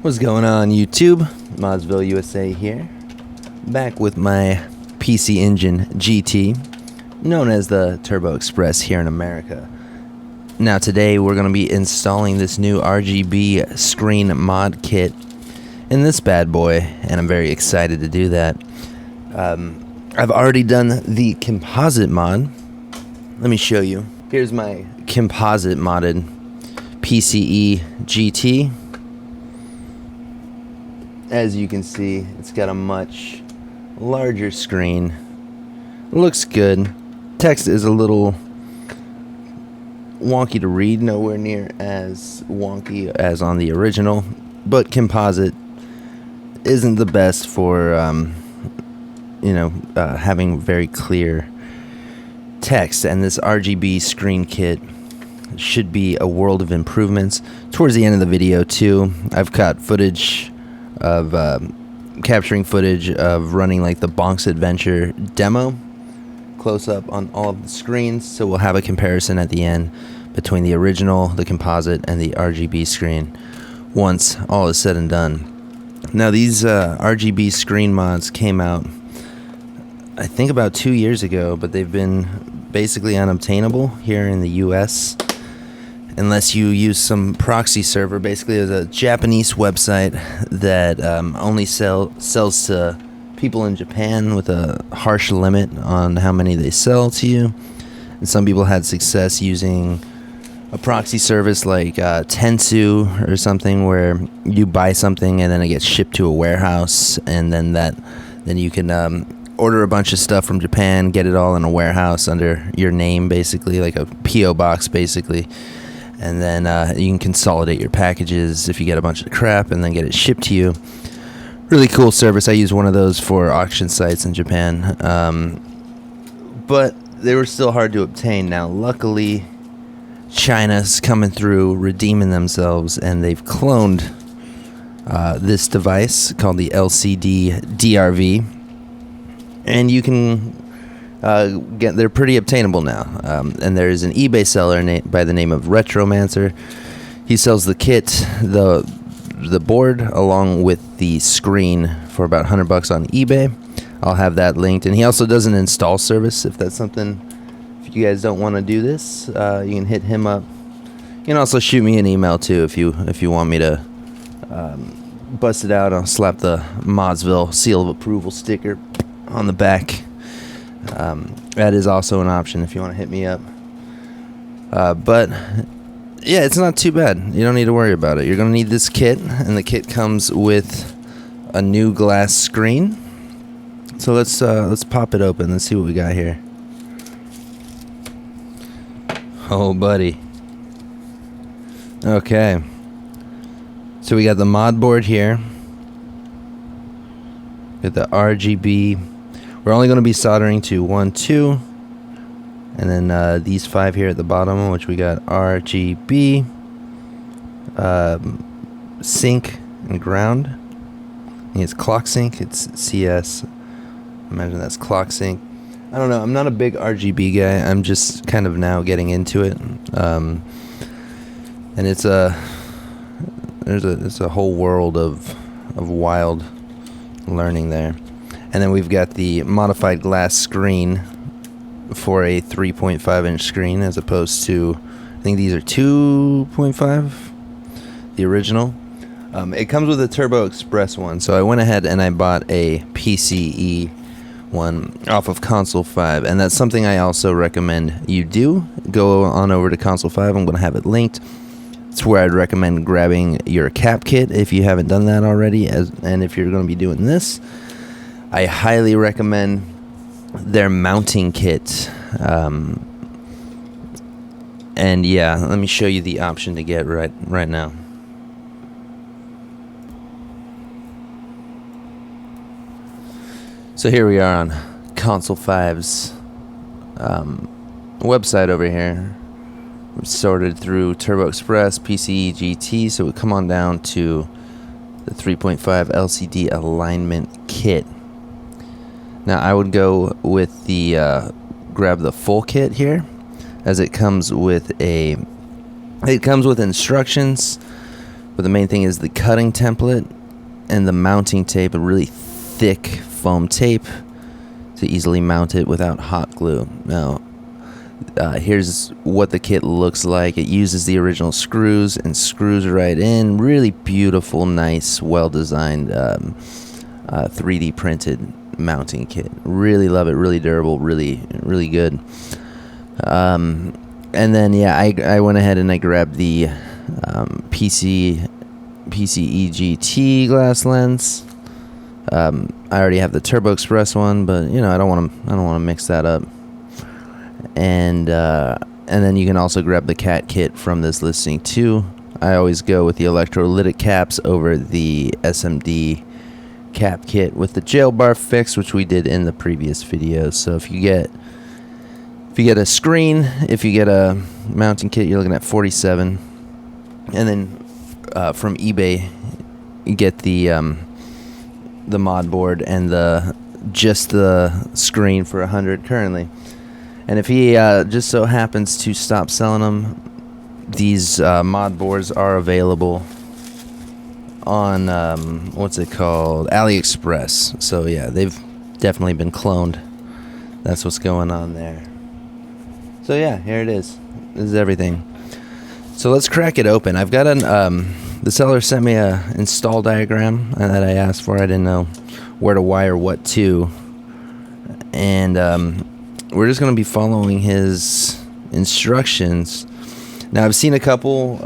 What's going on, YouTube? ModzvilleUSA here, back with my PC Engine GT, known as the Turbo Express here in America. Now today we're going to be installing this new RGB screen mod kit in this bad boy, and I'm very excited to do that. I've already done the composite mod. Let me show you. Here's my composite modded PCE GT. As you can see, it's got a much larger screen. Looks good. Text is a little wonky to read, nowhere near as wonky as on the original, but composite isn't the best for having very clear text, and this RGB screen kit should be a world of improvements. Towards the end of the video too, I've got footage of capturing footage of running like the Bonk's Adventure demo close up on all of the screens, so we'll have a comparison at the end between the original, the composite, and the RGB screen once all is said and done. Now these RGB screen mods came out I think about 2 years ago, but they've been basically unobtainable here in the US unless you use some proxy server. Basically, there's a Japanese website that only sells to people in Japan with a harsh limit on how many they sell to you. And some people had success using a proxy service like Tensu or something, where you buy something and then it gets shipped to a warehouse, and then you can order a bunch of stuff from Japan, get it all in a warehouse under your name, basically like a PO box, basically. And then you can consolidate your packages if you get a bunch of crap and then get it shipped to you. Really cool service. I use one of those for auction sites in Japan. But they were still hard to obtain. Now, luckily, China's coming through, redeeming themselves, and they've cloned this device called the LCDDRV. And you can they're pretty obtainable now, and there is an eBay seller by the name of Retromancer. He sells the kit, the board, along with the screen for about $100 on eBay. I'll have that linked, and he also does an install service if that's something. If you guys don't want to do this, you can hit him up. You can also shoot me an email too if you want me to bust it out. I'll slap the Modzville seal of approval sticker on the back. That is also an option if you want to hit me up. But yeah, it's not too bad. You don't need to worry about it. You're going to need this kit, and the kit comes with a new glass screen. So let's pop it open. Let's see what we got here. Oh, buddy. Okay. So we got the mod board here. Got the RGB. We're only going to be soldering to 1, 2, and then these 5 here at the bottom, which we got RGB, sync, and ground. I think it's clock sync. It's CS. Imagine that's clock sync. I don't know. I'm not a big RGB guy. I'm just kind of now getting into it, and it's a whole world of wild learning there. And then we've got the modified glass screen for a 3.5 inch screen, as opposed to, I think these are 2.5, the original. It comes with a Turbo Express one, so I went ahead and I bought a PCE one off of Console 5, and that's something I also recommend you do. Go on over to Console 5. I'm going to have it linked. It's where I'd recommend grabbing your cap kit if you haven't done that already, and if you're going to be doing this, I highly recommend their mounting kit. And yeah, let me show you the option to get right now. So here we are on Console 5's website over here. We've sorted through Turbo Express, PCE, GT, so we come on down to the 3.5 LCD alignment kit. Now I would go with the grab the full kit here, as it comes with instructions But the main thing is the cutting template and the mounting tape, a really thick foam tape to easily mount it without hot glue. Now, here's what the kit looks like. It uses the original screws and screws right in. Really beautiful, nice, well-designed 3D printed mounting kit. Really love it. Really durable. Really good. And then yeah, I went ahead and I grabbed the PCEGT glass lens. I already have the Turbo Express one, but you know I don't want to mix that up. And then you can also grab the cat kit from this listing too. I always go with the electrolytic caps over the SMD cap kit with the jail bar fix, which we did in the previous video. So if you get a screen, if you get a mounting kit, you're looking at $47, and then from eBay you get the mod board and just the screen for $100 currently. And if he just so happens to stop selling them, these mod boards are available on what's it called, AliExpress. So yeah, they've definitely been cloned. That's what's going on there. So yeah, here it is. This is everything. So let's crack it open. I've got the seller sent me a install diagram that I asked for. I didn't know where to wire what to, and we're just going to be following his instructions. Now, I've seen a couple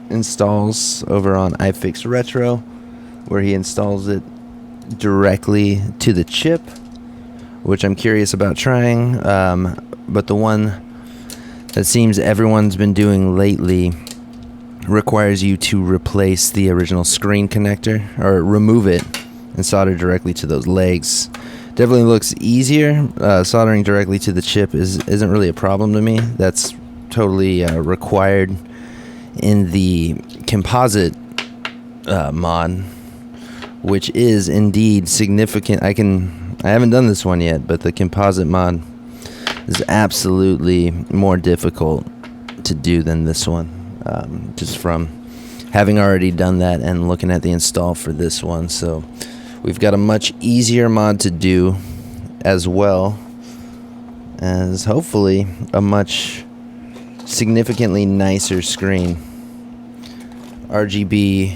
installs over on iFix Retro where he installs it directly to the chip, which I'm curious about trying. But the one that seems everyone's been doing lately requires you to replace the original screen connector, or remove it and solder directly to those legs. Definitely looks easier. Soldering directly to the chip isn't really a problem to me. That's totally required in the composite mod, which is indeed significant. I haven't done this one yet, but the composite mod is absolutely more difficult to do than this one, just from having already done that and looking at the install for this one. So we've got a much easier mod to do, as well as hopefully a much significantly nicer screen. RGB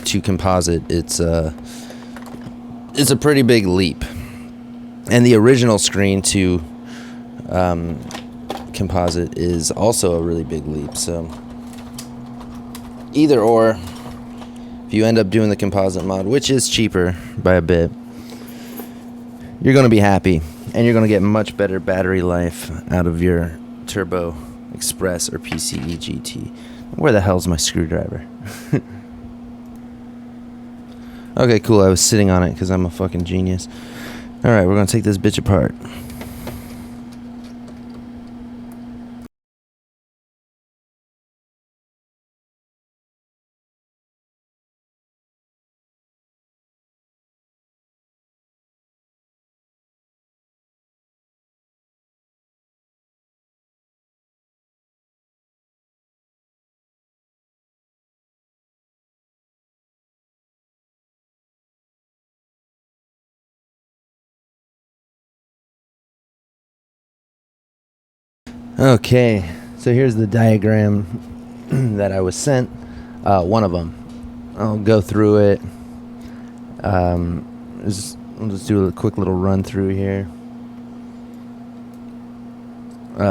to composite, it's a pretty big leap. And the original screen to composite is also a really big leap. So either or, if you end up doing the composite mod, which is cheaper by a bit, you're going to be happy, and you're going to get much better battery life out of your Turbo Express or PCEGT. Where the hell's my screwdriver? Okay, cool. I was sitting on it because I'm a fucking genius. Alright, we're going to take this bitch apart. Okay, so here's the diagram that I was sent. One of them. I'll go through it. We'll just do a quick little run through here.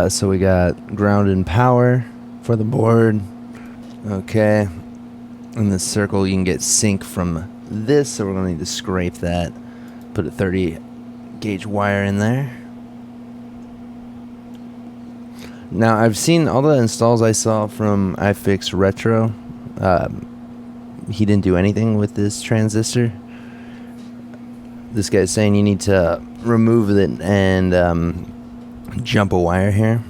So we got ground and power for the board. Okay. In this circle, you can get sync from this, so we're going to need to scrape that. Put a 30 gauge wire in there. Now, I've seen all the installs I saw from iFix Retro. He didn't do anything with this transistor. This guy's saying you need to remove it and jump a wire here.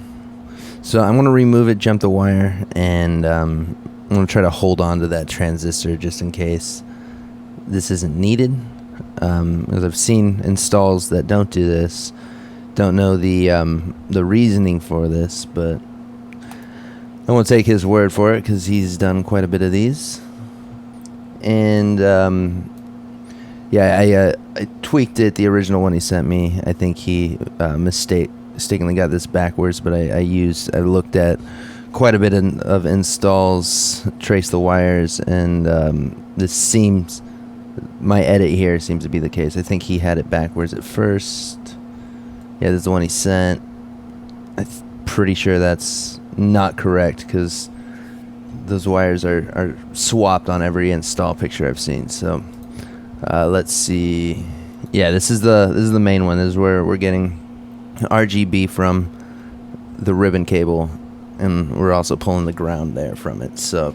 So I'm going to remove it, jump the wire, and I'm going to try to hold on to that transistor just in case this isn't needed. Because I've seen installs that don't do this. Don't know the reasoning for this, but I won't take his word for it because he's done quite a bit of these. And yeah, I tweaked it, the original one he sent me. I think he mistakenly got this backwards, but I looked at quite a bit of installs, traced the wires, and this seems, my edit here seems to be the case. I think he had it backwards at first. Yeah, this is the one he sent. I'm pretty sure that's not correct, because those wires are swapped on every install picture I've seen. So let's see. Yeah, this is the main one. This is where we're getting RGB from the ribbon cable, and we're also pulling the ground there from it. So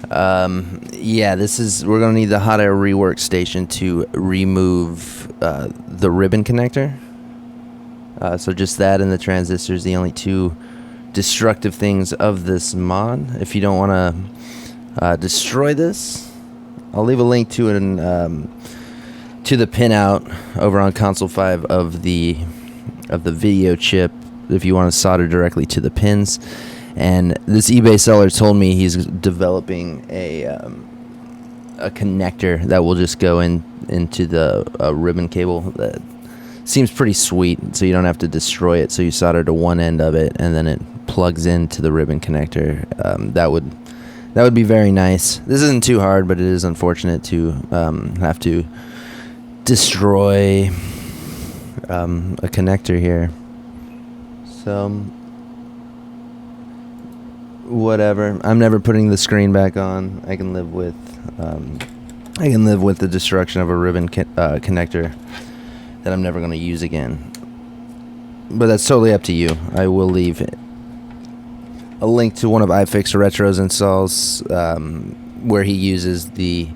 yeah, we're gonna need the hot air rework station to remove the ribbon connector. So just that and the transistors, the only two destructive things of this mod. If you don't want to destroy this, I'll leave a link to it to the pinout over on console 5 of the video chip if you want to solder directly to the pins. And this eBay seller told me he's developing a connector that will just go into the ribbon cable. That seems pretty sweet, so you don't have to destroy it. So you solder to one end of it, and then it plugs into the ribbon connector. That would be very nice. This isn't too hard, but it is unfortunate to have to destroy a connector here. So whatever. I'm never putting the screen back on. I can live with the destruction of a ribbon connector that I'm never going to use again. But that's totally up to you. I will leave a link to one of iFix Retro's installs where he uses the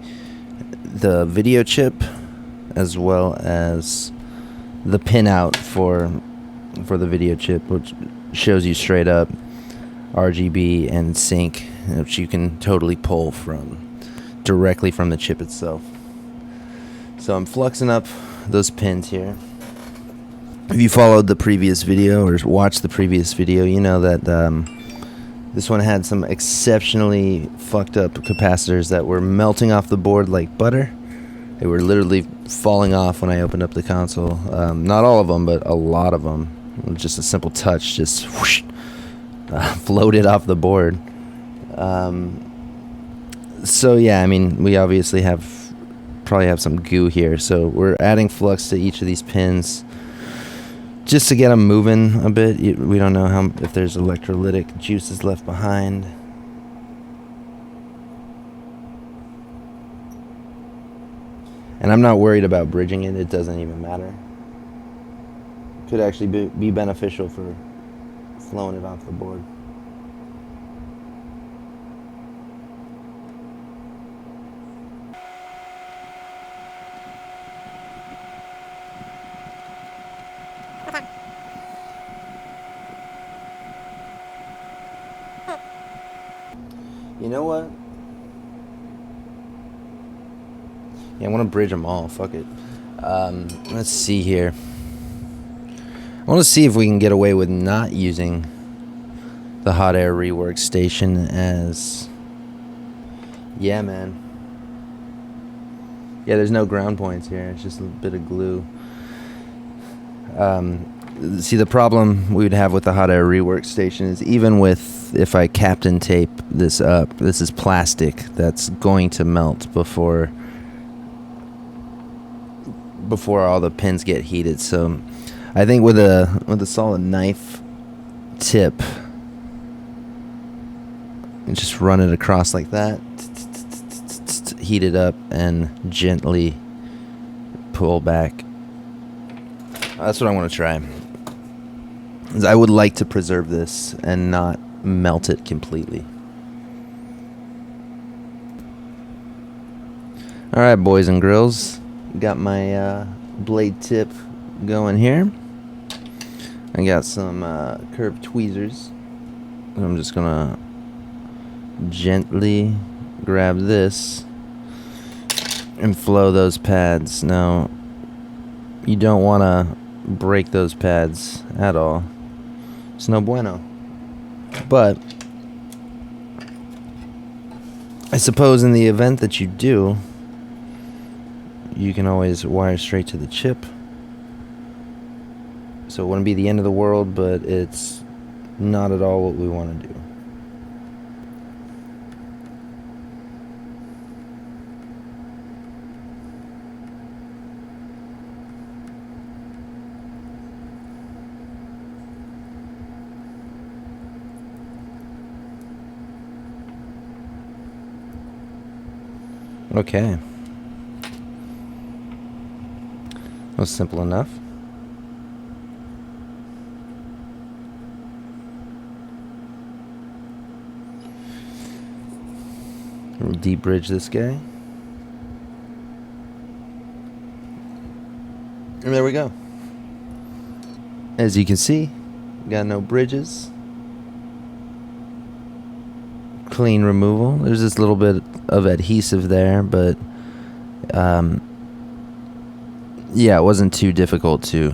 video chip as well as the pinout for the video chip, which shows you straight up RGB and sync, which you can totally pull directly from the chip itself. So I'm fluxing up those pins here. If you followed the previous video or watched the previous video, you know that this one had some exceptionally fucked up capacitors that were melting off the board like butter. They were literally falling off when I opened up the console. Not all of them, but a lot of them. Just a simple touch, just whoosh, floated off the board. So yeah, I mean, we obviously probably have some goo here. So we're adding flux to each of these pins just to get them moving a bit. We don't know if there's electrolytic juices left behind. And I'm not worried about bridging it. It doesn't even matter. Could actually be beneficial for flowing it off the board. You know what? Yeah, I want to bridge them all. Fuck it. Let's see here. I want to see if we can get away with not using the hot air rework station as... Yeah, man. Yeah, there's no ground points here. It's just a bit of glue. See, the problem we would have with the hot air rework station is even if I captain tape this up, this is plastic that's going to melt before all the pins get heated. So I think with a solid knife tip, and just run it across like that, heat it up, and gently pull back. That's what I want to try. I would like to preserve this and not melt it completely. Alright, boys and girls. Got my blade tip going here. I got some curved tweezers. I'm just gonna gently grab this and flow those pads. Now, you don't want to break those pads at all. It's no bueno. But I suppose in the event that you do, you can always wire straight to the chip. So it wouldn't be the end of the world, but it's not at all what we want to do. Okay. Well, simple enough. We'll deep bridge this guy. And there we go. As you can see, got no bridges. Clean removal. There's this little bit of adhesive there, but yeah, it wasn't too difficult to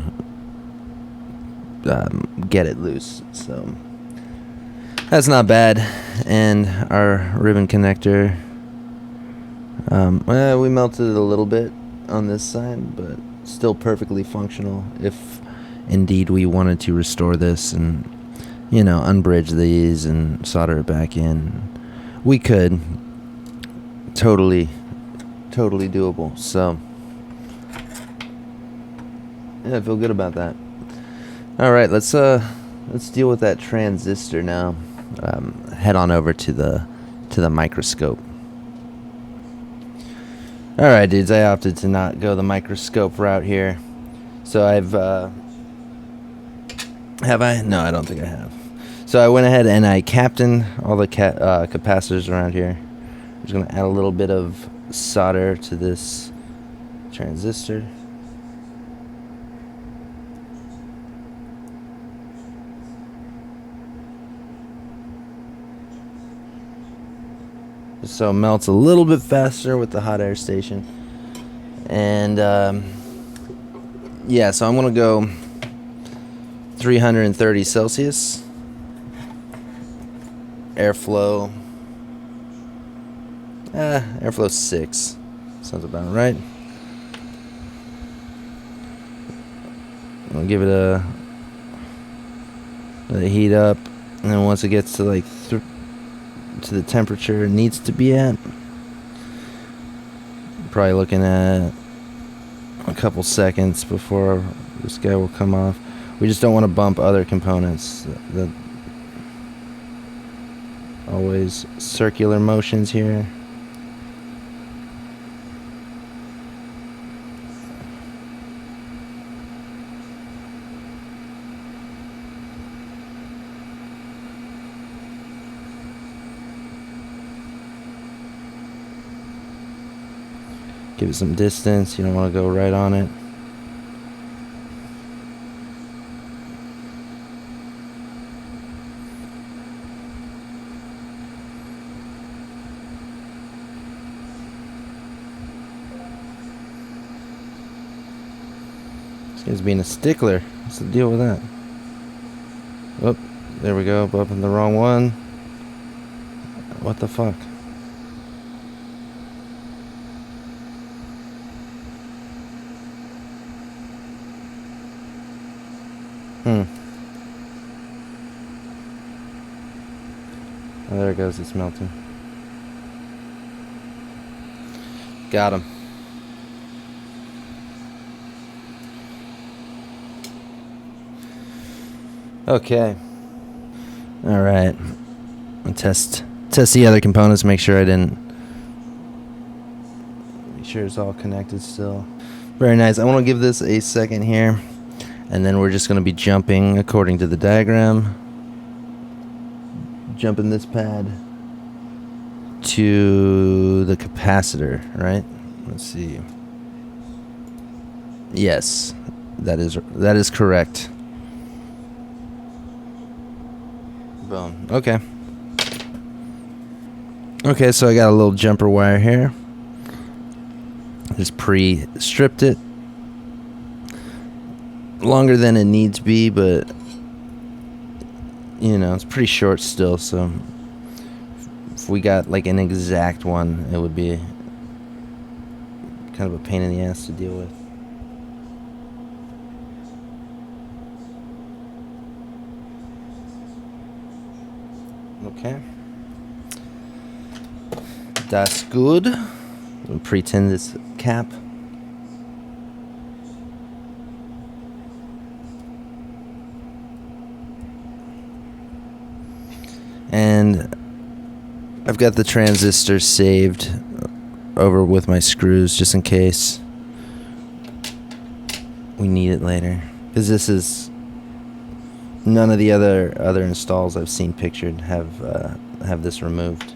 get it loose, so that's not bad. And our ribbon connector, we melted it a little bit on this side, but still perfectly functional if indeed we wanted to restore this and, you know, unbridge these and solder it back in. We could. Totally doable. So yeah, I feel good about that. All right, let's deal with that transistor now. Head on over to the microscope. All right, dudes, I opted to not go the microscope route here. So have I? No, I don't think I have. So I went ahead and I capped in all the capacitors around here. I'm just going to add a little bit of solder to this transistor. So it melts a little bit faster with the hot air station. And yeah, so I'm going to go 330 Celsius. Airflow. Airflow 6. Sounds about right. I'll give it a let it heat up, and then once it gets to like to the temperature it needs to be at, probably looking at a couple seconds before this guy will come off. We just don't want to bump other components. That always circular motions here. Give it some distance. You don't want to go right on it. This guy's being a stickler. What's the deal with that? Oh, there we go. Bumping the wrong one. What the fuck? Oh, there it goes, it's melting. Got him. Okay. All right. I'll test the other components, make sure it's all connected still. Very nice. I want to give this a second here, and then we're just going to be jumping according to the diagram. Jumping this pad to the capacitor, right? Let's see. Yes, that is correct. Boom. Okay. Okay, so I got a little jumper wire here. Just pre-stripped it. Longer than it needs to be, but you know, it's pretty short still, so if we got like an exact one, it would be kind of a pain in the ass to deal with. Okay. That's good. We'll pretend this cap. And I've got the transistor saved over with my screws just in case we need it later. Because this is none of the other installs I've seen pictured have this removed.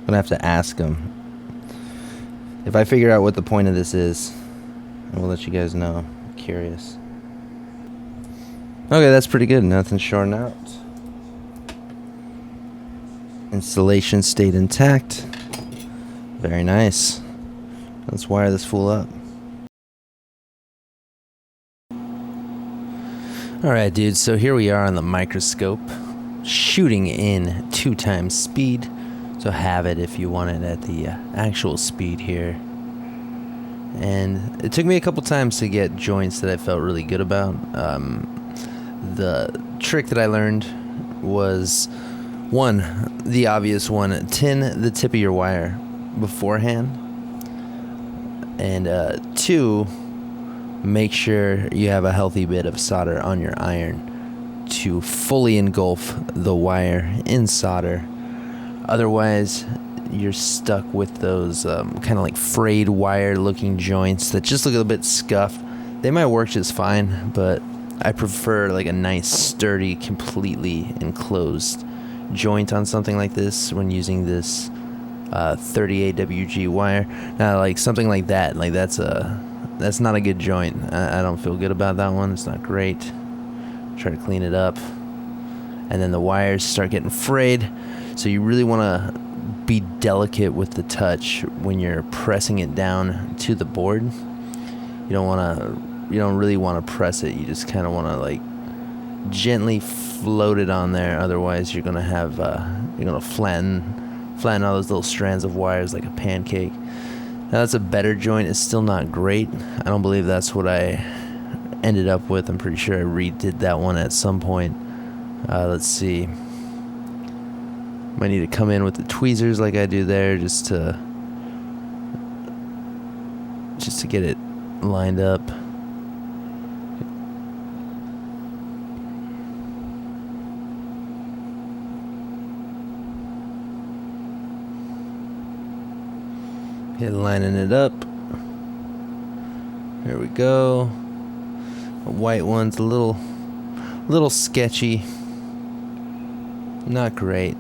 I'm gonna have to ask them. If I figure out what the point of this is, I will let you guys know. I'm curious. Okay, that's pretty good. Nothing shorting out. Installation stayed intact. Very nice. Let's wire this fool up. Alright, dudes, so here we are on the microscope, shooting in 2 times speed. So have it if you want it at the actual speed here. And it took me a couple times to get joints that I felt really good about. The trick that I learned was, 1, the obvious one, tin the tip of your wire beforehand. And 2, make sure you have a healthy bit of solder on your iron to fully engulf the wire in solder. Otherwise, you're stuck with those kind of like frayed wire looking joints that just look a bit scuffed. They might work just fine, but I prefer like a nice, sturdy, completely enclosed joint on something like this when using this 38 WG wire. Now, like something like that, like that's not a good joint. I don't feel good about that one. It's not great. Try to clean it up. And then the wires start getting frayed. So you really want to be delicate with the touch when you're pressing it down to the board. You don't really want to press it. You just kind of want to like gently float it on there. Otherwise, you're gonna have flatten all those little strands of wires like a pancake. Now that's a better joint. It's still not great. I don't believe that's what I ended up with. I'm pretty sure I redid that one at some point. Let's see. Might need to come in with the tweezers like I do there just to get it lined up. Okay, lining it up. There we go. The white one's a little sketchy. Not great.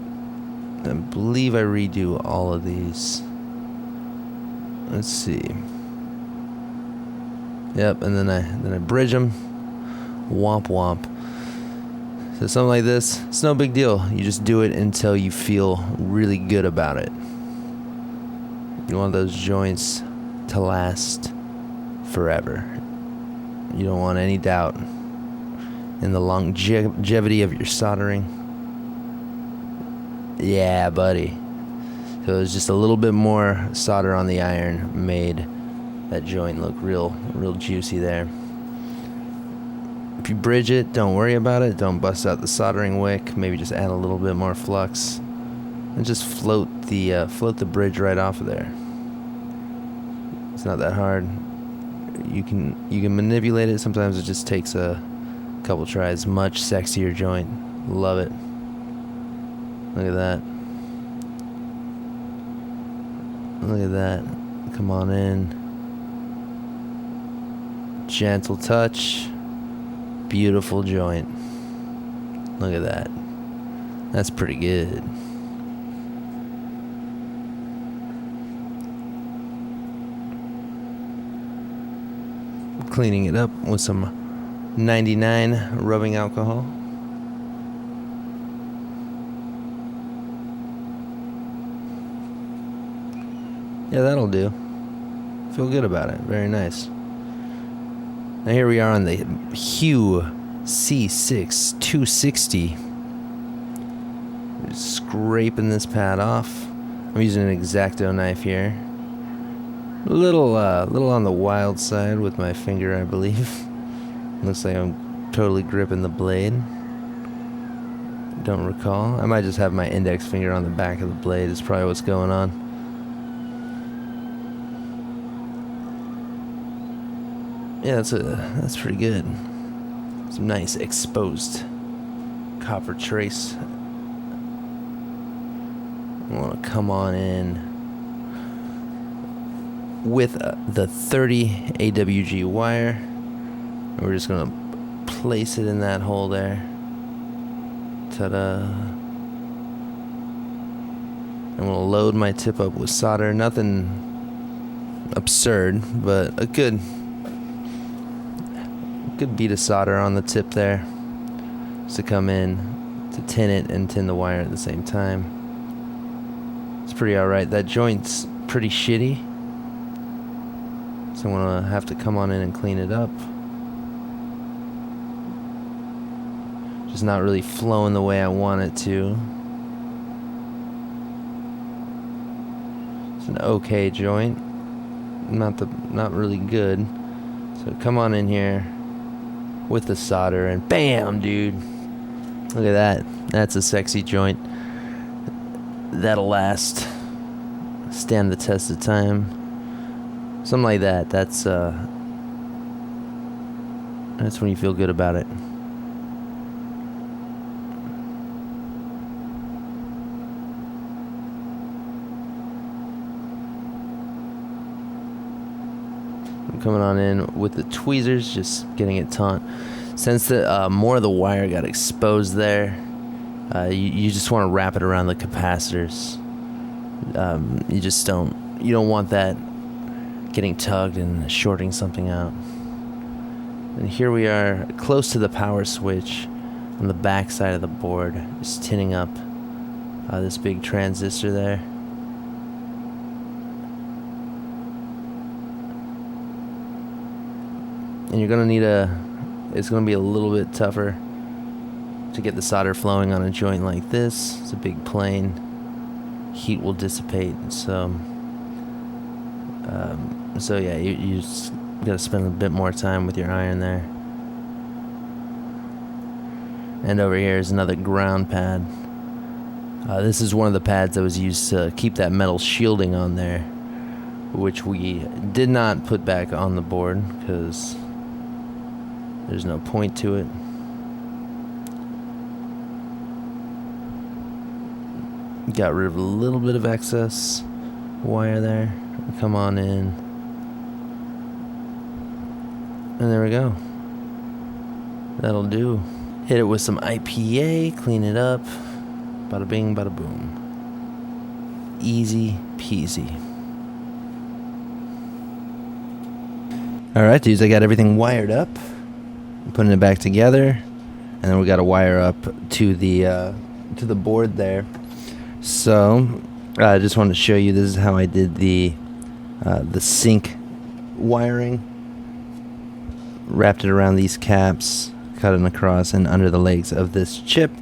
I believe I redo all of these. Let's see. Yep, and then I bridge them. Womp womp. So something like this, it's no big deal. You just do it until you feel really good about it. You want those joints to last forever. You don't want any doubt in the longevity of your soldering. Yeah, buddy. So it's just a little bit more solder on the iron made that joint look real juicy there. If you bridge it, don't worry about it. Don't bust out the soldering wick. Maybe just add a little bit more flux and just float the bridge right off of there. It's not that hard. You can manipulate it. Sometimes it just takes a couple tries. Much sexier joint. Love it. Look at that. Look at that. Come on in. Gentle touch. Beautiful joint. Look at that. That's pretty good. Cleaning it up with some 99 rubbing alcohol. Yeah, that'll do. Feel good about it. Very nice. Now here we are on the Hue C6 260. Just scraping this pad off. I'm using an Exacto knife here. A little on the wild side with my finger, I believe. Looks like I'm totally gripping the blade. Don't recall. I might just have my index finger on the back of the blade. Is probably what's going on. Yeah, that's pretty good. Some nice exposed copper trace. I want to come on in with the 30 AWG wire. And we're just going to place it in that hole there. Ta-da. I'm going to load my tip up with solder. Nothing absurd, but a good bead of solder on the tip there. Just to come in to tin it and tin the wire at the same time. It's pretty alright. That joint's pretty shitty, so I'm going to have to come on in and clean it up. Just not really flowing the way I want it to. It's an okay joint. Not really good. So come on in here with the solder and bam, dude. Look at that. That's a sexy joint. That'll last. Stand the test of time. Something like that. That's when you feel good about it. I'm coming on in with the tweezers, just getting it taut. Since the more of the wire got exposed there, you just want to wrap it around the capacitors. You don't want that getting tugged and shorting something out. And here we are close to the power switch on the back side of the board, just tinning up this big transistor there. And you're gonna need it's gonna be a little bit tougher to get the solder flowing on a joint like this. It's a big plane. Heat will dissipate, so yeah, you just gotta spend a bit more time with your iron there. And over here is another ground pad. This is one of the pads that was used to keep that metal shielding on there, which we did not put back on the board because there's no point to it. Got rid of a little bit of excess wire there. Come on in. And there we go. That'll do. Hit it with some IPA, clean it up. Bada bing, bada boom. Easy peasy. Alright, dudes, I got everything wired up. I'm putting it back together. And then we got to wire up to the board there. So, I just wanted to show you, this is how I did the sync wiring. Wrapped it around these caps, cut it across and under the legs of this chip.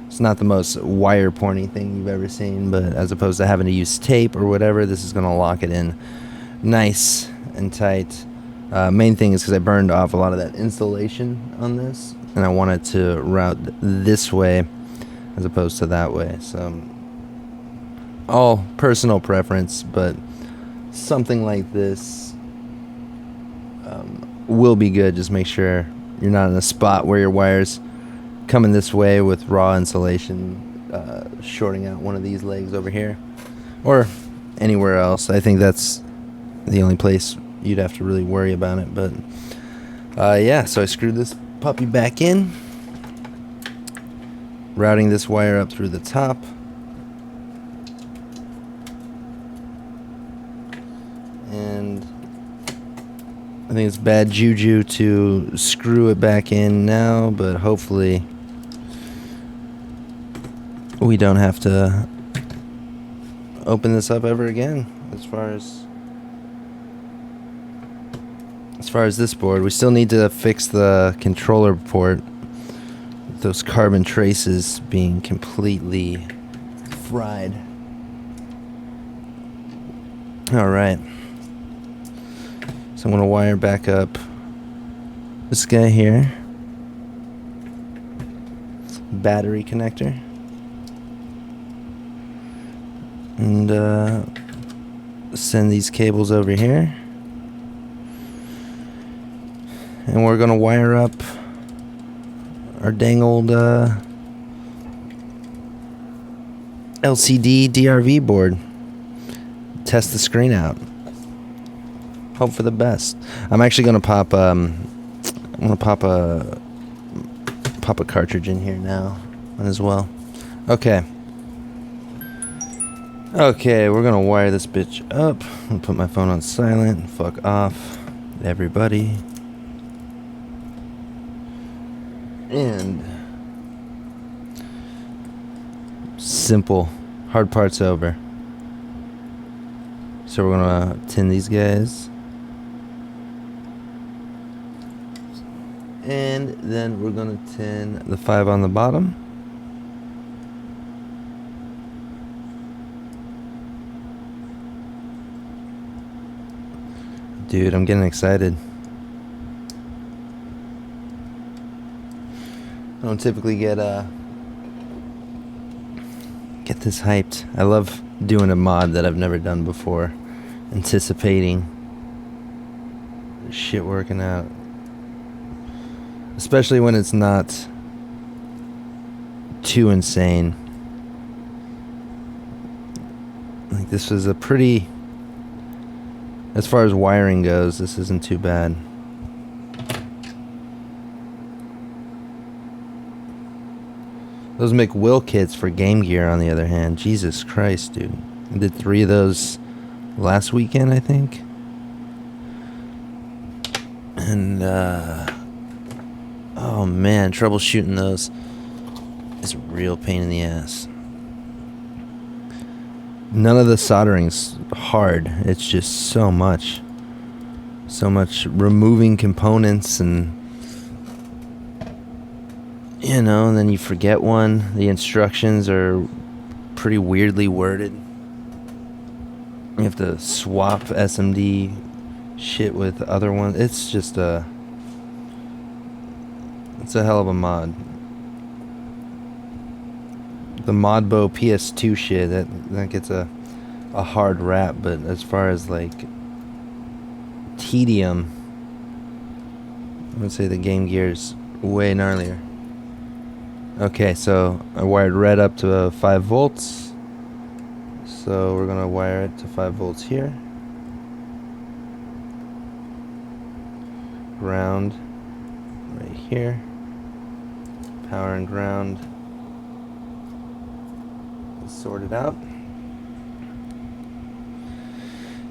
It's not the most wire porny thing you've ever seen, but as opposed to having to use tape or whatever, this is going to lock it in nice and tight. Main thing is because I burned off a lot of that insulation on this, and I wanted to route this way as opposed to that way. So, all personal preference, but something like this will be good. Just make sure you're not in a spot where your wires coming this way with raw insulation shorting out one of these legs over here or anywhere else. I think that's the only place you'd have to really worry about it. But yeah, so I screwed this puppy back in, routing this wire up through the top. And I think it's bad juju to screw it back in now, but hopefully we don't have to open this up ever again. as far as this board. We still need to fix the controller port. Those carbon traces being completely fried. Alright. So I'm going to wire back up this guy here. Battery connector. And send these cables over here. And we're going to wire up our dang old LCDDRV board. Test the screen out. Hope for the best. I'm actually going to pop pop a cartridge in here now as well. Okay. Okay, we're gonna wire this bitch up. I'm gonna put my phone on silent. Fuck off, everybody. And simple. Hard part's over. So we're gonna tin these guys. And then we're gonna tin the 5 on the bottom. Dude, I'm getting excited. I don't typically get this hyped. I love doing a mod that I've never done before. Anticipating shit working out. Especially when it's not too insane. Like this was a pretty, as far as wiring goes, this isn't too bad. Those McWill kits for Game Gear, on the other hand, Jesus Christ, dude. I did 3 of those last weekend, I think. And, oh man, troubleshooting those is a real pain in the ass. None of the soldering's hard. It's just so much removing components, and you know, and then you forget one. The instructions are pretty weirdly worded. You have to swap SMD shit with other ones. It's just it's a hell of a mod. The Modbo PS2 shit, that gets a hard rap, but as far as like tedium, I would say the Game Gear's way gnarlier. Okay, so I wired red up to 5 volts. So we're gonna wire it to 5 volts here. Ground right here. Power and ground sorted out.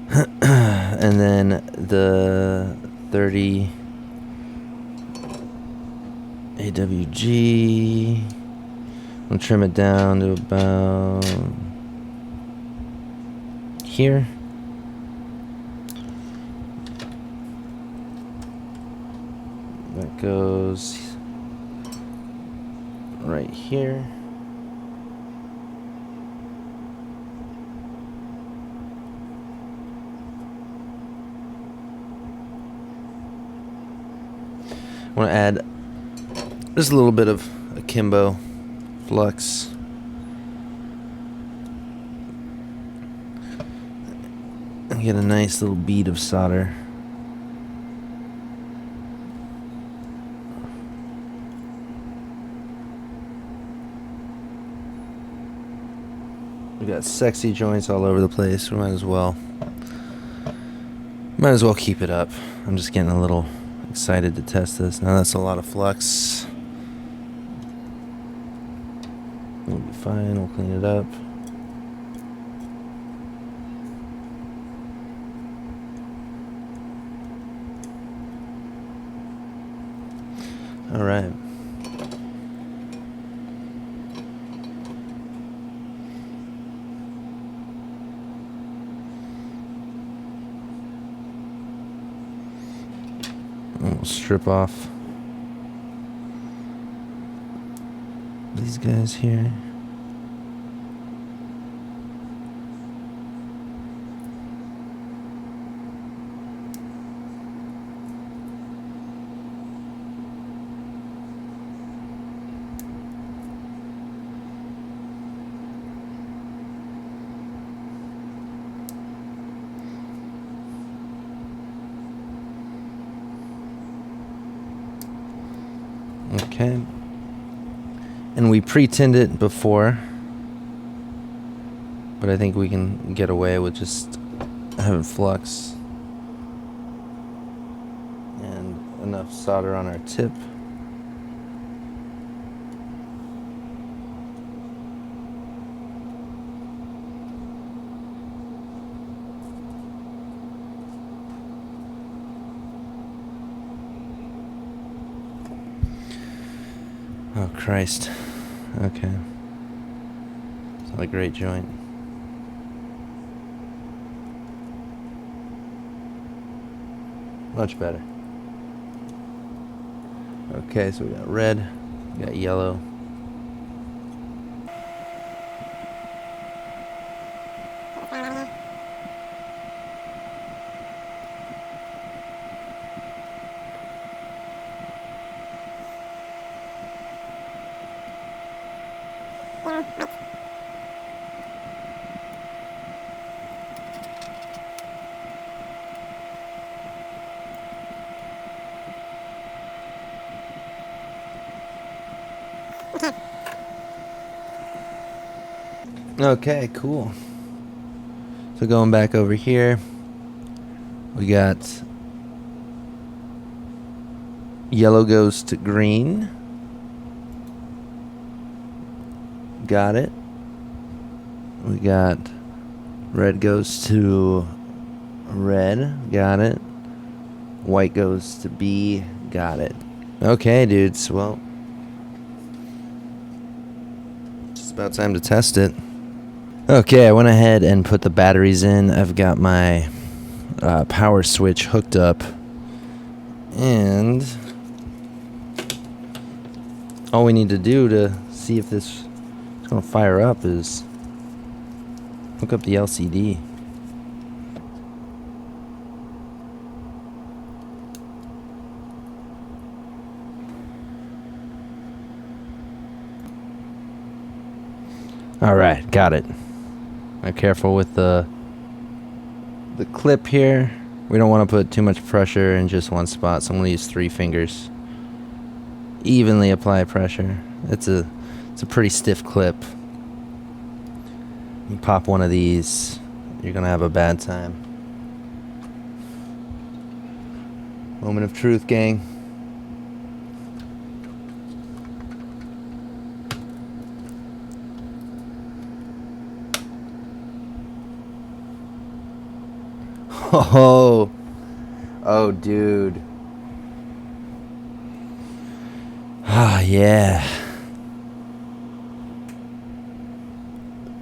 And then the 30 AWG, I'll trim it down to about here. That goes right here. I want to add just a little bit of akimbo flux. And get a nice little bead of solder. We got sexy joints all over the place. We might as well keep it up. I'm just getting a little excited to test this. Now that's a lot of flux. We'll be fine. We'll clean it up. All right. We'll strip off these guys here. Okay, and we pre-tinned it before, but I think we can get away with just having flux and enough solder on our tip. Oh, Christ. Okay. It's not a great joint. Much better. Okay, so we got red, we got yellow. Okay, cool. So going back over here, we got yellow goes to green. Got it. We got red goes to red. Got it. White goes to B. Got it. Okay, dudes. Well, it's about time to test it. Okay, I went ahead and put the batteries in. I've got my power switch hooked up. And all we need to do to see if this is going to fire up is hook up the LCD. All right, got it. Now careful with the clip here. We don't want to put too much pressure in just one spot, so I'm going to use 3 fingers. Evenly apply pressure. It's a pretty stiff clip. You pop one of these, you're going to have a bad time. Moment of truth, gang. Oh, dude. Ah, yeah.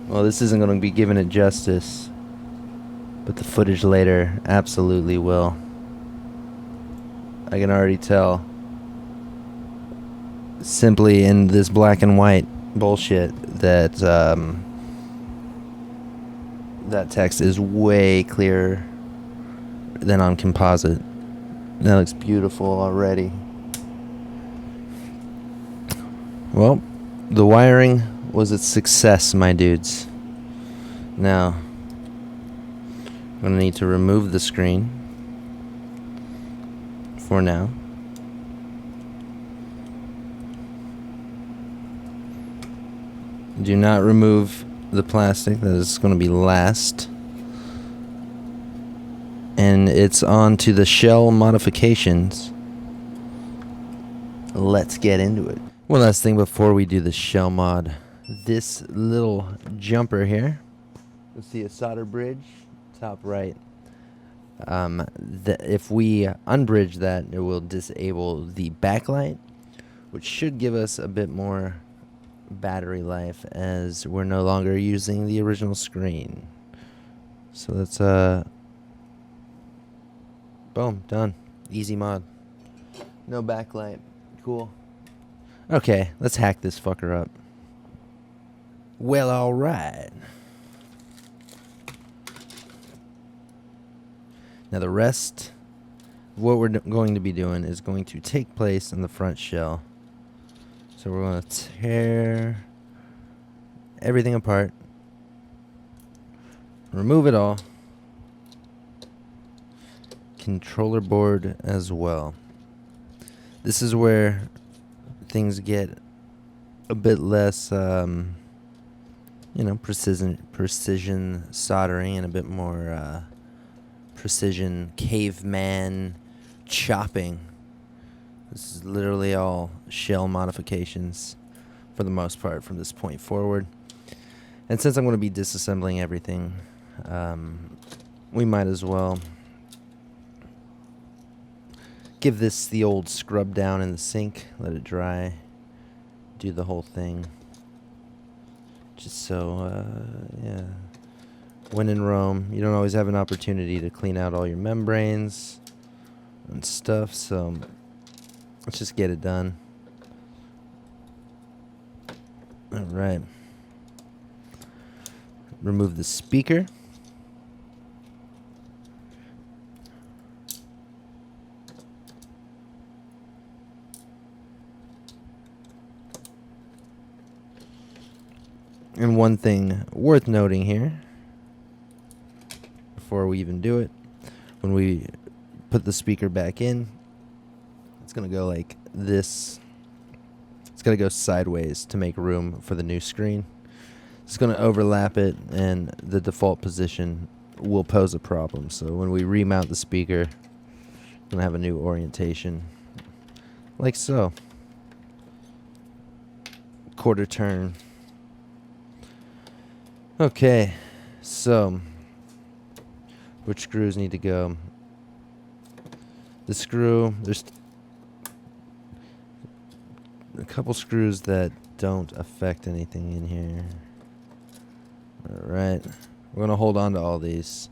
Well, this isn't going to be giving it justice, but the footage later absolutely will. I can already tell. Simply in this black and white bullshit that that text is way clearer than on composite. That looks beautiful already. Well, the wiring was a success, my dudes. Now, I'm going to need to remove the screen for now. Do not remove the plastic. That is going to be last. And it's on to the shell modifications. Let's get into it. One last thing before we do the shell mod. This little jumper here. You'll see a solder bridge, top right. If we unbridge that, it will disable the backlight, which should give us a bit more battery life as we're no longer using the original screen. So that's boom, done. Easy mod. No backlight. Cool. Okay, let's hack this fucker up. Well, alright. Now the rest of what we're going to be doing is going to take place in the front shell. So we're going to tear everything apart. Remove it all. Controller board as well. This is where things get a bit less, precision soldering and a bit more precision caveman chopping. This is literally all shell modifications for the most part from this point forward. And since I'm going to be disassembling everything, we might as well give this the old scrub down in the sink, let it dry, do the whole thing. Just so, yeah. When in Rome, you don't always have an opportunity to clean out all your membranes and stuff, so let's just get it done. Alright. Remove the speaker. And one thing worth noting here, before we even do it, when we put the speaker back in, it's going to go like this. It's going to go sideways to make room for the new screen. It's going to overlap it, and the default position will pose a problem. So when we remount the speaker, it's going to have a new orientation, like so. Quarter turn. Okay, so which screws need to go? The screw, there's a couple screws that don't affect anything in here. Alright, we're going to hold on to all these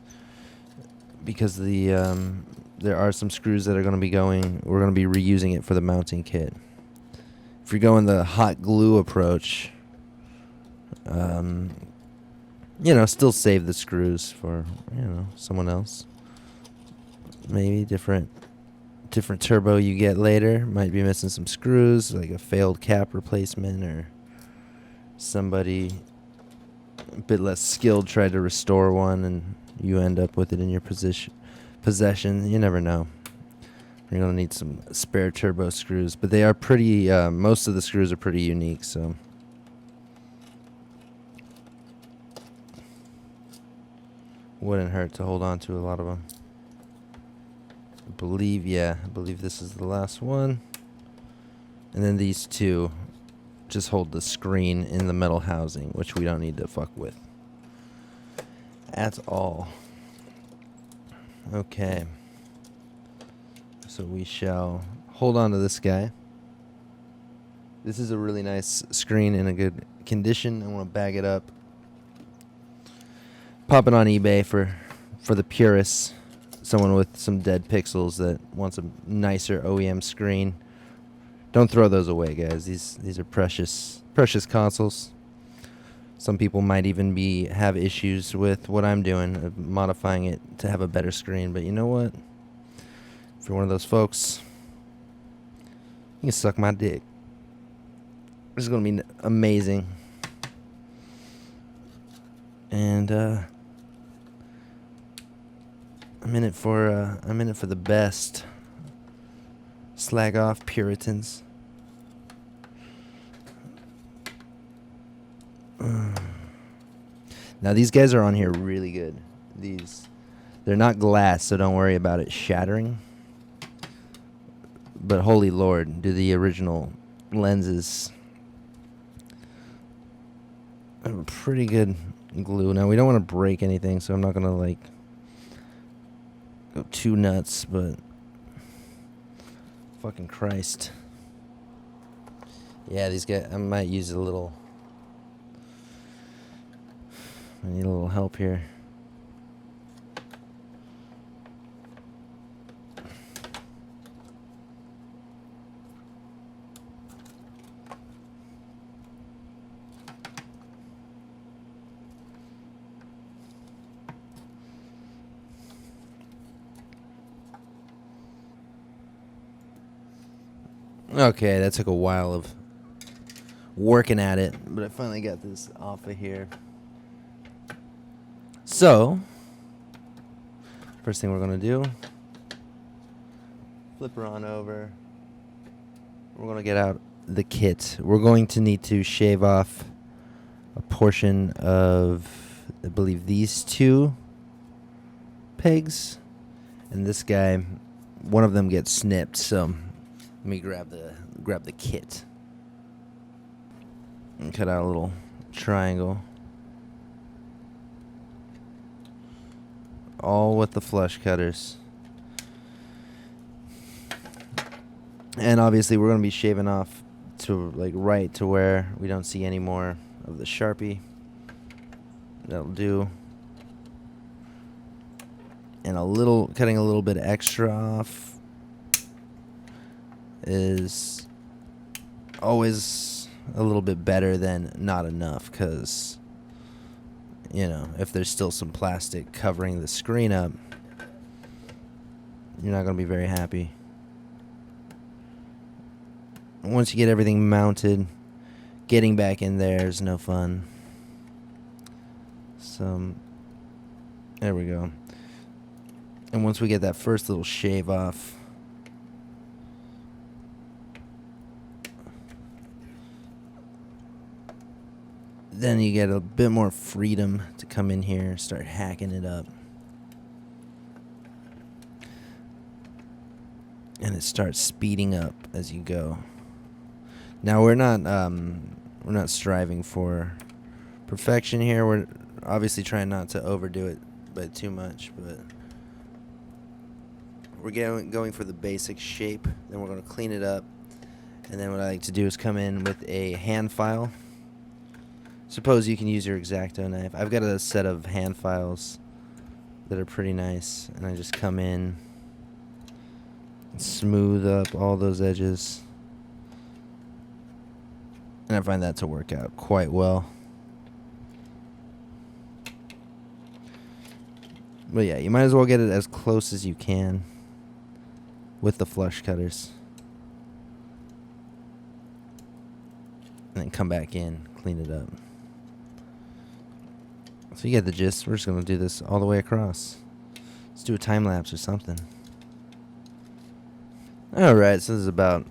because there are some screws that are going to be going, we're going to be reusing it for the mounting kit. If you're going the hot glue approach, still save the screws for, someone else. Maybe different turbo you get later might be missing some screws, like a failed cap replacement, or somebody a bit less skilled tried to restore one and you end up with it in your possession. You never know. You're going to need some spare turbo screws, but they are pretty, most of the screws are pretty unique, so wouldn't hurt to hold on to a lot of them. I believe this is the last one. And then these two just hold the screen in the metal housing, which we don't need to fuck with at all. Okay. So we shall hold on to this guy. This is a really nice screen in a good condition. I want to bag it up. Pop it on eBay for the purists, someone with some dead pixels that wants a nicer OEM screen. Don't throw those away, guys. These are precious consoles. Some people might even have issues with what I'm doing, of modifying it to have a better screen. But you know what? If you're one of those folks, you can suck my dick. This is going to be amazing. And I'm in it for the best. Slag off Puritans. Now these guys are on here really good. They're not glass, so don't worry about it shattering. But holy lord, do the original lenses have a pretty good glue. Now we don't want to break anything, so I'm not gonna go too nuts, but fucking Christ. Yeah, these guys, I might use I need a little help here. Okay, that took a while of working at it, but I finally got this off of here. So, first thing we're going to do, flip her on over. We're going to get out the kit. We're going to need to shave off a portion of, I believe, these two pegs. And this guy, one of them gets snipped, so let me grab the kit. And cut out a little triangle. All with the flush cutters. And obviously we're going to be shaving off to like right to where we don't see any more of the Sharpie. That'll do. And cutting a little bit extra off is always a little bit better than not enough, because, you know, if there's still some plastic covering the screen up, you're not going to be very happy. Once you get everything mounted, getting back in there is no fun. So, there we go. And once we get that first little shave off, then you get a bit more freedom to come in here and start hacking it up. And it starts speeding up as you go. Now we're not striving for perfection here. We're obviously trying not to overdo it by too much, but we're going for the basic shape. Then we're going to clean it up, and then what I like to do is come in with a hand file. Suppose you can use your Exacto knife. I've got a set of hand files that are pretty nice, and I just come in and smooth up all those edges. And I find that to work out quite well. But yeah, you might as well get it as close as you can with the flush cutters. And then come back in, clean it up. So you get the gist. We're just going to do this all the way across. Let's do a time lapse or something. Alright, so this is about,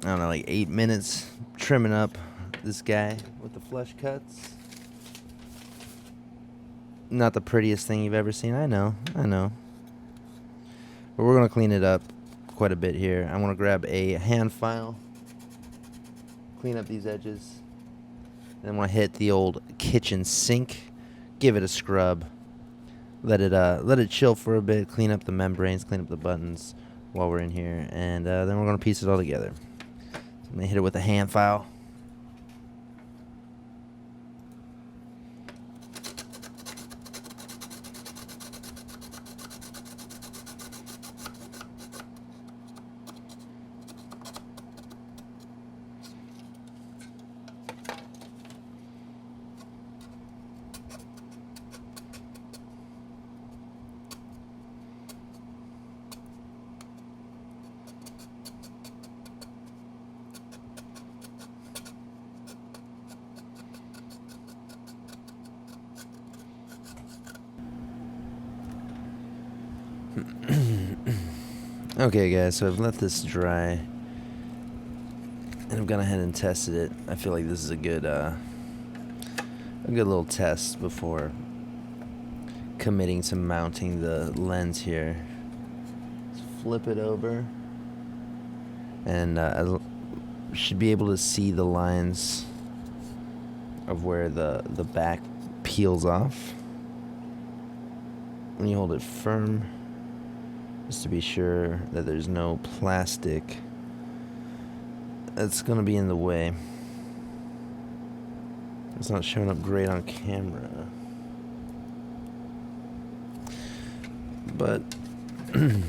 I don't know, like 8 minutes trimming up this guy with the flush cuts. Not the prettiest thing you've ever seen, I know. But we're going to clean it up quite a bit here. I want to grab a hand file, clean up these edges. Then I want to hit the old kitchen sink, give it a scrub, let it chill for a bit, clean up the membranes, clean up the buttons while we're in here, and then we're going to piece it all together. So I'm going to hit it with a hand file. Okay guys, so I've let this dry and I've gone ahead and tested it. I feel like this is a good little test before committing to mounting the lens here. Let's flip it over, and I should be able to see the lines of where the back peels off when you hold it firm, just to be sure that there's no plastic that's gonna be in the way. It's not showing up great on camera, but the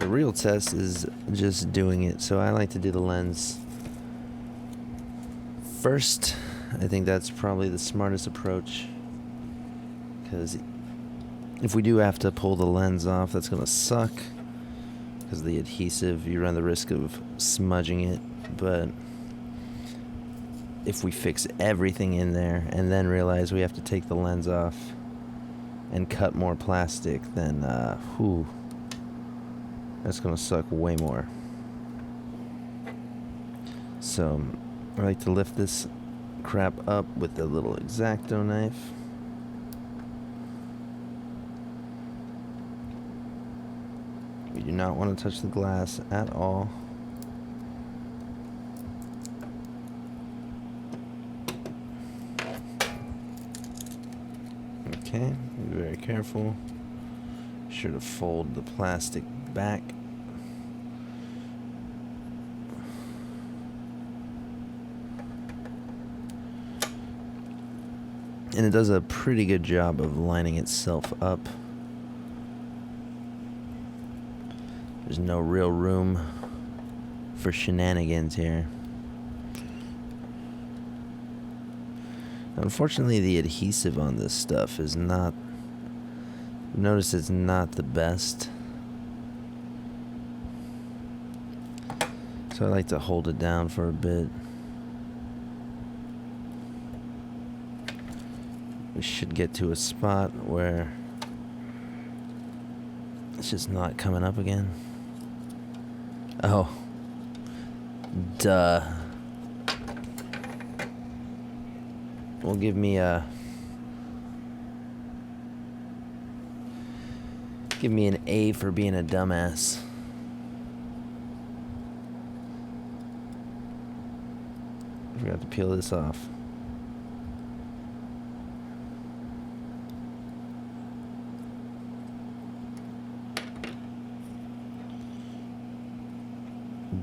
real test is just doing it. So I like to do the lens first. I think that's probably the smartest approach, because if we do have to pull the lens off, that's gonna suck, because the adhesive, you run the risk of smudging it. But if we fix everything in there and then realize we have to take the lens off and cut more plastic, then that's gonna suck way more. So I like to lift this crap up with the little Exacto knife. We do not want to touch the glass at all. Okay, be very careful. Be sure to fold the plastic back. And it does a pretty good job of lining itself up. There's no real room for shenanigans here. Unfortunately, the adhesive on this stuff is not... Notice it's not the best. So I like to hold it down for a bit. We should get to a spot where it's just not coming up again. Oh. Duh. Well, give me an A for being a dumbass. I forgot to peel this off.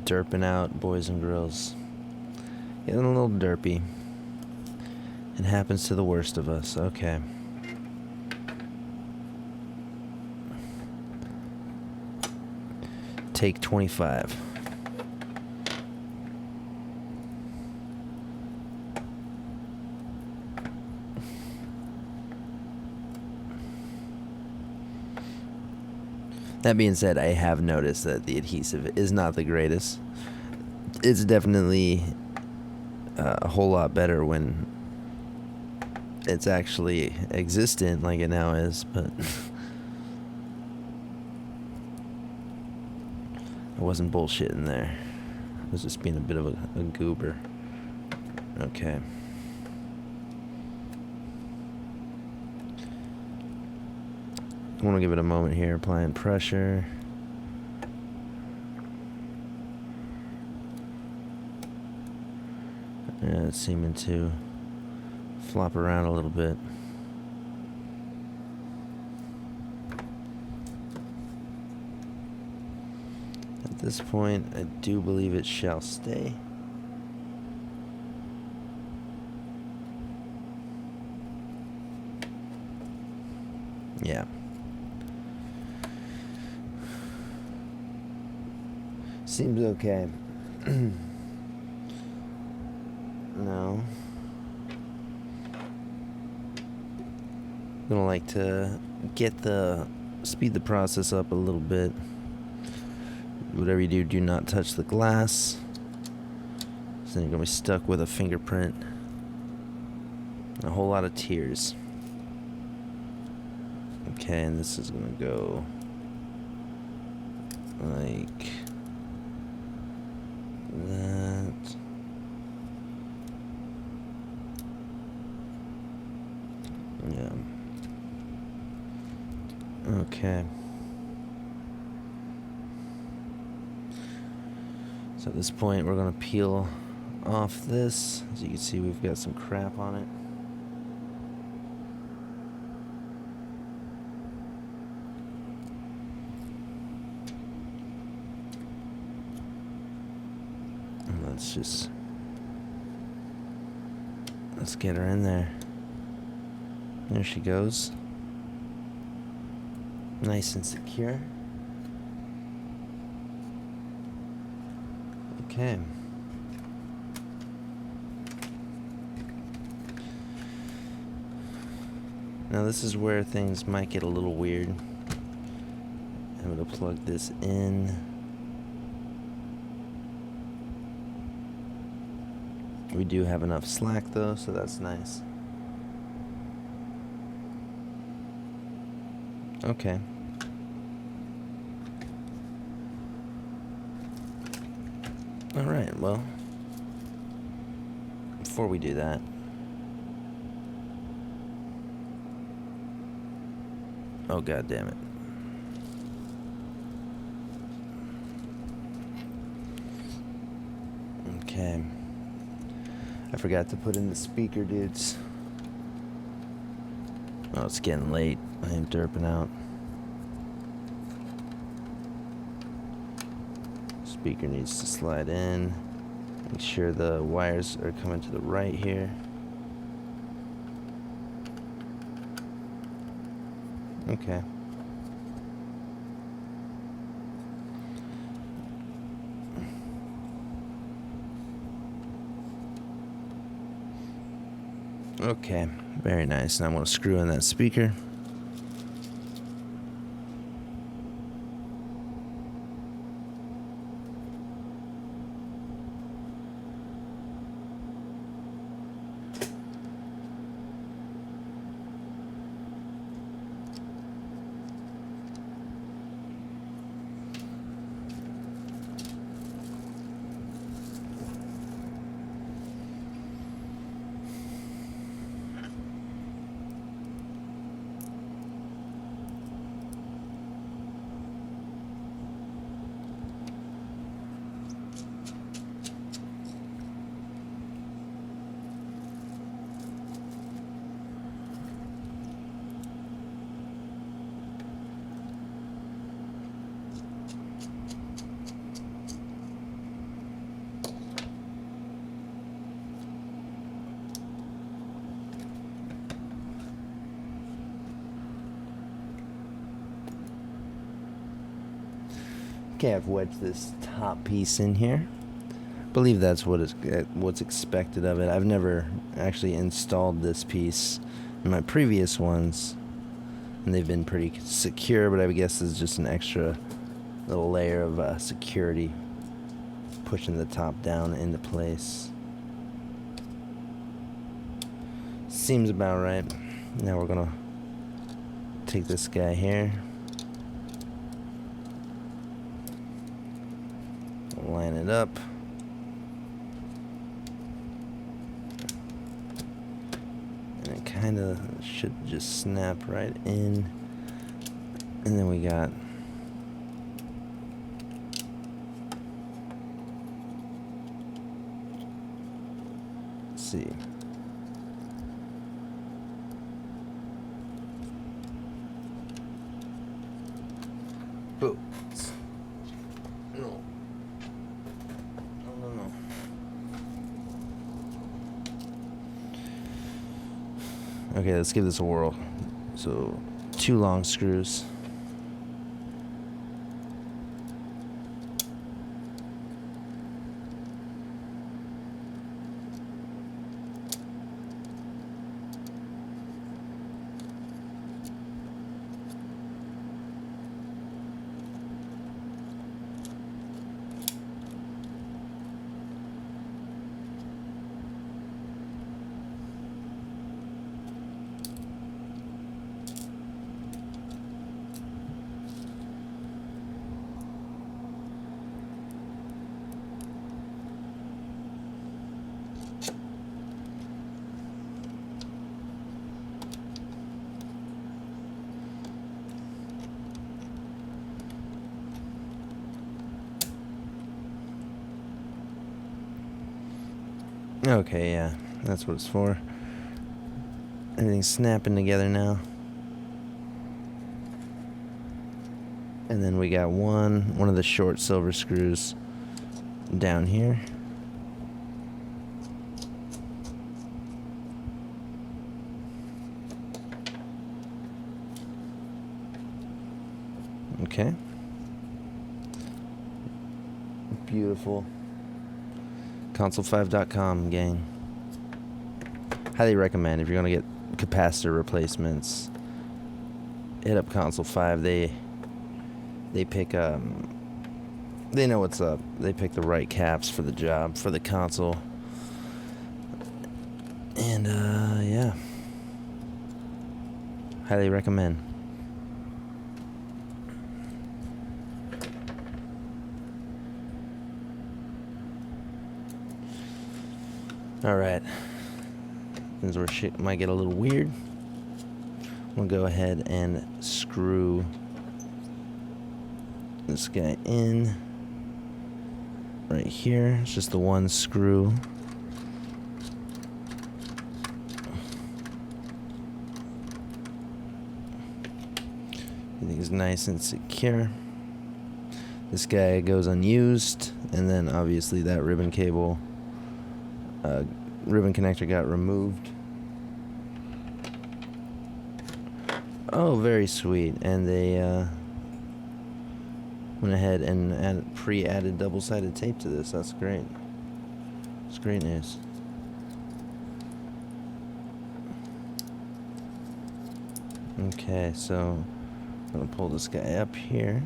Derping out, boys and girls. Getting a little derpy. It happens to the worst of us. Okay. Take 25. That being said, I have noticed that the adhesive is not the greatest. It's definitely a whole lot better when it's actually existent like it now is, but I wasn't bullshitting there. I was just being a bit of a goober. Okay. I want to give it a moment here, applying pressure. Yeah, it's seeming to flop around a little bit. At this point, I do believe it shall stay. Yeah. Seems okay. No. I'm gonna like to speed the process up a little bit. Whatever you do, do not touch the glass. So then you're gonna be stuck with a fingerprint. A whole lot of tears. Okay, and this is gonna go like that. Yeah. Okay. So at this point, we're gonna peel off this. As you can see, we've got some crap on it. Let's get her in there. There she goes. Nice and secure. Okay. Now this is where things might get a little weird. I'm gonna plug this in. We do have enough slack though, so that's nice. Okay. Alright, well, before we do that, oh god damn it. Okay. I forgot to put in the speaker, dudes. Oh, it's getting late. I am derping out. Speaker needs to slide in. Make sure the wires are coming to the right here. Okay. Okay, very nice. Now I'm going to screw in that speaker. Okay, I've wedged this top piece in here. I believe that's what's expected of it. I've never actually installed this piece in my previous ones, and they've been pretty secure, but I guess it's just an extra little layer of security, pushing the top down into place. Seems about right. Now we're gonna take this guy here, line it up, and it kind of should just snap right in. And then we got let's see, boots. No. No. Okay, let's give this a whirl. So, 2 long screws. Okay, yeah, that's what it's for. Everything's snapping together now. And then we got one of the short silver screws down here. Okay. Beautiful. Console5.com, gang. Highly recommend if you're gonna get capacitor replacements. Hit up Console 5. They pick they know what's up. They pick the right caps for the job for the console. And yeah, highly recommend. All right, this is where shit might get a little weird. We'll go ahead and screw this guy in right here. It's just the one screw. Everything's nice and secure. This guy goes unused, and then obviously that ribbon cable, ribbon connector got removed. Oh, very sweet. And they went ahead and pre-added double-sided tape to this. That's great. It's great news. Okay, so I'm gonna pull this guy up here.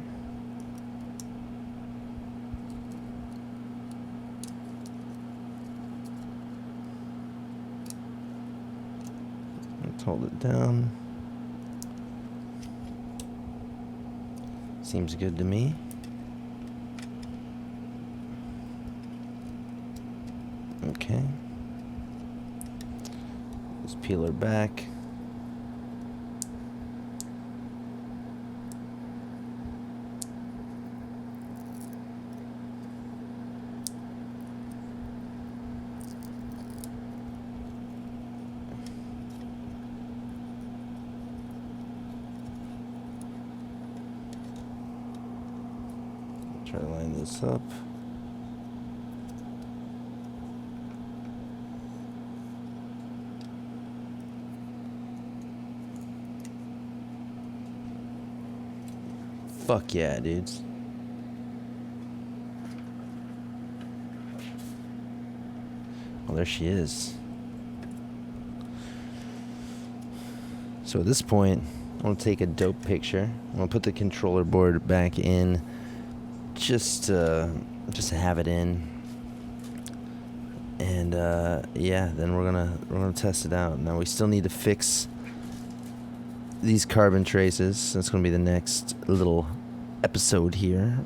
Let's hold it down. Seems good to me. Okay. Let's peel her back. Try to line this up. Fuck yeah, dudes. Oh, there she is. So at this point, I'm gonna take a dope picture. I'm gonna put the controller board back in. Just to have it in, and yeah, then we're gonna test it out. Now we still need to fix these carbon traces. That's gonna be the next little episode here,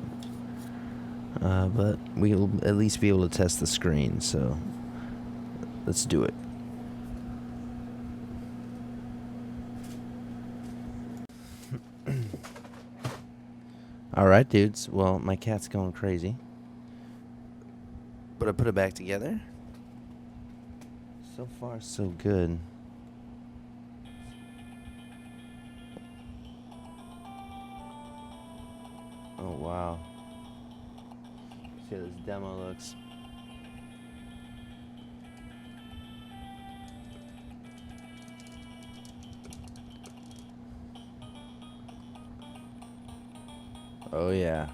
but we'll at least be able to test the screen. So let's do it. Alright, dudes. Well, my cat's going crazy. But I put it back together. So far, so good. Oh, wow. See how this demo looks. Oh, yeah.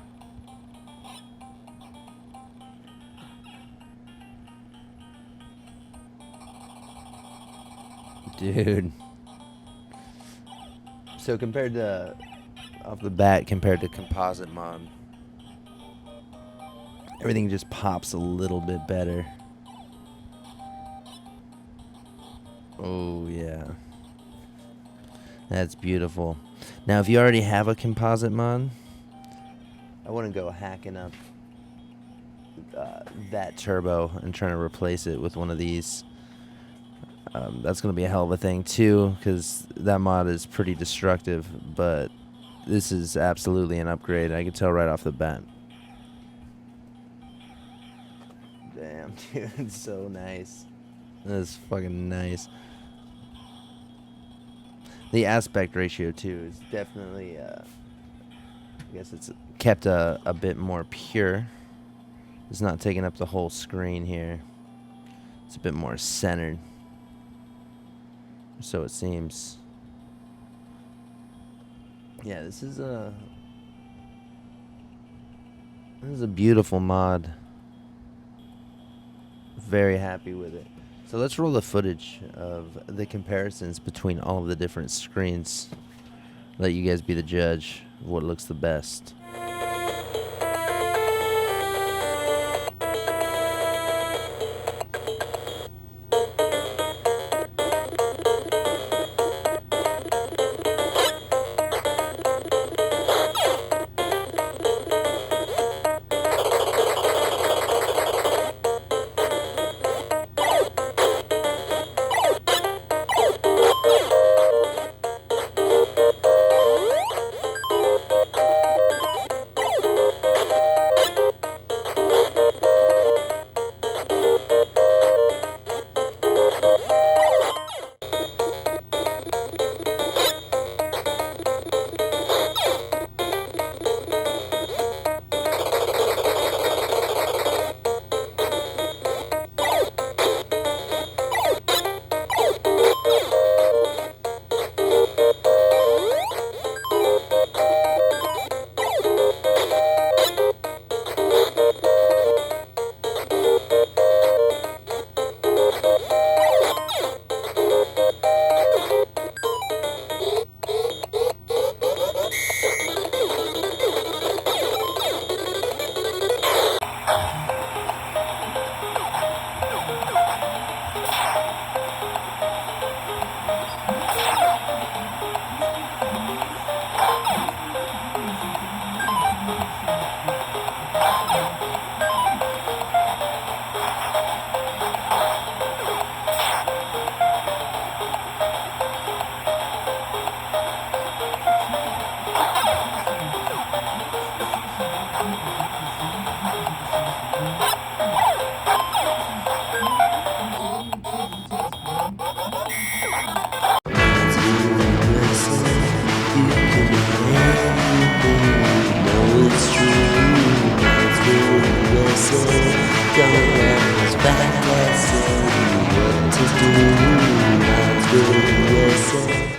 Dude. So compared to, off the bat, compared to composite mod, everything just pops a little bit better. Oh, yeah. That's beautiful. Now, if you already have a composite mod, I wouldn't go hacking up that turbo and trying to replace it with one of these. That's going to be a hell of a thing too, because that mod is pretty destructive, but this is absolutely an upgrade. I can tell right off the bat. Damn, dude, it's so nice. That's fucking nice. The aspect ratio too is definitely, I guess it's kept a bit more pure. It's not taking up the whole screen here. It's a bit more centered. So it seems. Yeah, this is a beautiful mod. Very happy with it. So let's roll the footage of the comparisons between all of the different screens. Let you guys be the judge of what looks the best. ModzvilleUSA. Don't let us back, let's say what to do. ModzvilleUSA.